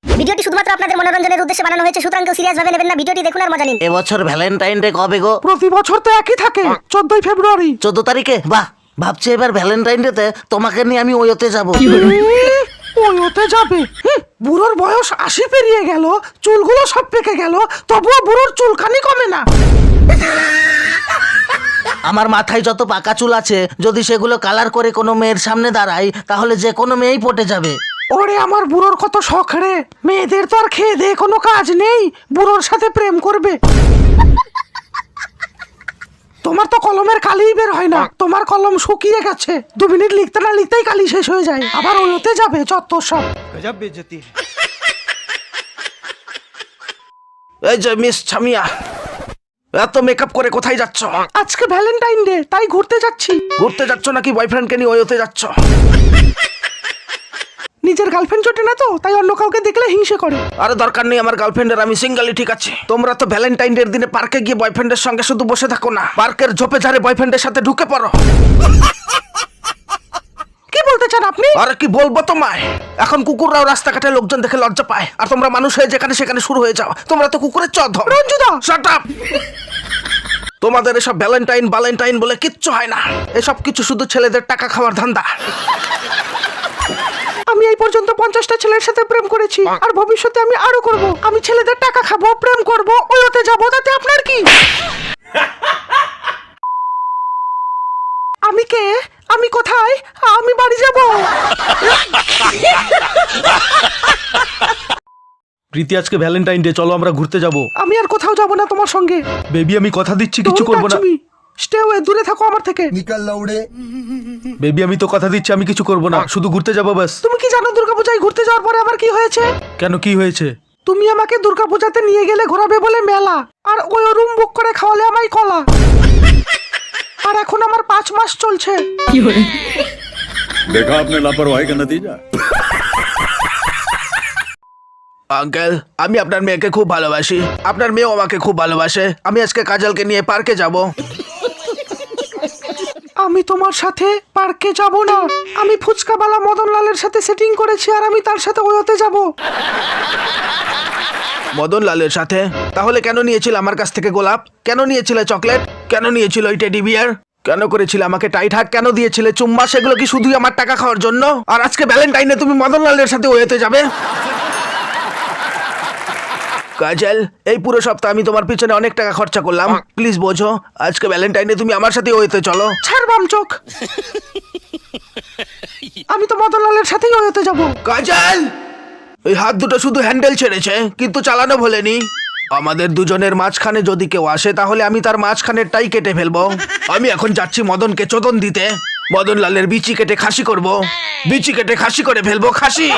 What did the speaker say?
ভিডিওটি শুধুমাত্র আপনাদের মনোরঞ্জনের উদ্দেশ্যে বানানো হয়েছে, সুতরাং কেউ সিরিয়াস ভাবে নেবেন না। ভিডিওটি দেখুন আর মজা নিন। এবছর ভ্যালেন্টাইন ডে কবে গো? প্রতি বছর তো একই থাকে, 14ই ফেব্রুয়ারি। 14 তারিখে? বাহ, ভাবছি এবার ভ্যালেন্টাইন ডে তে তোমাকে নিয়ে আমি ওইতে যাব। ওতে যাবে? বুড়োর বয়স 80 পেরিয়ে গেল, চুলগুলো সব পেকে গেল, তবুও বুড়োর চুলখানি কমে না। আমার মাথায় যত পাকা চুল আছে, যদি সেগুলো কালার করে কোনো মেয়ের সামনে দাঁড়াই, তাহলে যে কোনো মেয়েই পটে যাবে। ওরে আমার বুড়োর কত শখ রে, মেয়েদের তো আর খেয়ে দিয়ে কোনো কাজ নেই, বুড়োর সাথে প্রেম করবে। তোমার তো কলমের কালিই বের হয় না, তোমার কলম শুকিয়ে গেছে, 2 মিনিট লিখতে না লিখতেই কালি শেষ হয়ে যায়, আবার ওতে যাবে চত্বর সব। गजब बेइज्जती है। এই যে মিস ছামিয়া, এত মেকআপ করে কোথায় যাচ্ছ? আজকে ভ্যালেন্টাইন ডে, তাই ঘুরতে যাচ্ছি। ঘুরতে যাচ্ছ নাকি বয়ফ্রেন্ডকে নিয়ে ওইতে যাচ্ছ? নিজের গার্লফ্রেন্ড জোটে না তো, তাই অন্য কাউকে দেখলে হিংসে করে। আরে দরকার নেই আমার গার্লফ্রেন্ডের, আমি সিঙ্গেলই ঠিক আছে। তোমরা তো ভ্যালেন্টাইন ডে দিনে পার্কে গিয়ে বয়ফ্রেন্ডের সঙ্গে শুধু বসে থাকো না, পার্কের ঝোপে ঝাড়ে বয়ফ্রেন্ডের সাথে ঢুকে পড়ো। কি বলতে চান আপনি? আরে কি বলবো তোমায়, এখন কুকুররাও রাস্তাঘাটে লোকজন দেখে লজ্জা পায়, আর তোমরা মানুষ হয়ে যেখানে সেখানে শুরু হয়ে যাও। তোমরা তো কুকুরের চোদন। রঞ্জুদা, শাট আপ! তোমাদের এসব ভ্যালেন্টাইন বলে কিচ্ছু হয় না, এসব কিছু শুধু ছেলেদের টাকা খাওয়ার ধান্দা। আমি এই পর্যন্ত 50টা ছেলের সাথে প্রেম করেছি, আর ভবিষ্যতে আমি আরো করব। আমি ছেলেদের টাকা খাবো, প্রেম করব, ওতে যাবো, তাতে আপনার কি? আমি কে? আমি কোথায়? আমি বাড়ি যাব। প্রীতি, আজকে ভ্যালেন্টাইন ডে, চলো আমরা ঘুরতে যাব। আমি আর কোথাও যাব না তোমার সঙ্গে। বেবি, আমি কথা দিচ্ছি কিছু করব না। স্টে ওয়ে, দূরে থাকো আমার থেকে। বেবি, আমি তো কথা দিচ্ছি আমি কিছু করব না, শুধু ঘুরতে যাব ব্যাস। তুমি কি জানো দুর্গাপূজায় ঘুরতে যাওয়ার পরে আমার কি হয়েছে? কেন, কি হয়েছে? তুমি আমাকে দুর্গাপূজাতে নিয়ে গেলে ঘোরাবে বলে মেলা, আর ওই রুম বুক করে খাওয়ালে আমায় কলা। আর এখন আমার 5 মাস চলছে। देखा आपने लापरवाही का नतीजा। আঙ্কেল, আমি আপনার মেয়েকে খুব ভালোবাসি, আপনার মেয়েও আমাকে খুব ভালোবাসে। আমি আজকে কাজলকে নিয়ে পার্কে যাব। আমি তোমার সাথে পার্কে যাব না, আমি ফুচকাওয়ালা মদনলালের সাথে সেটিং করেছি, আর আমি তার সাথে ওতে যাব। মদন লালের সাথে? তাহলে কেন নিয়েছিল আমার কাছ থেকে গোলাপ? কেন নিয়েছিলে চকলেট? কেন নিয়েছিল ওই টেডি বিয়ার? কেন করেছিলে আমাকে টাইট হাগ? কেন দিয়েছিলে চুম্মা? সেগুলো কি শুধুই আমার টাকা খাওয়ার জন্য? আর আজকে ভ্যালেন্টাইনে তুমি মদন লালের সাথে ওয়েতে যাবে? কাজল, এই পুরো সপ্তাহ আমি তোমার পিছনে অনেক টাকা খরচা করলাম, প্লিজ বোঝো, আজকে ভ্যালেন্টাইনে তুমি আমার সাথে ওয়েতে চলো। ছাড় বাম চোখ, আমি তো মদনলালের সাথেই ওতে যাব। কাজল, এই হাত দুটো শুধু হ্যান্ডেল ছেড়েছে, কিন্তু চালানো ভোলেনি। আমাদের দুজনের মাঝখানে যদি কেউ আসে, তাহলে আমি তার মাঝখানেরটাই কেটে ফেলবো। আমি এখন যাচ্ছি মদনকে চোদন দিতে, মদন লালের বিচি কেটে খাসি করব, বিচি কেটে খাসি করে ফেলবো, খাসি।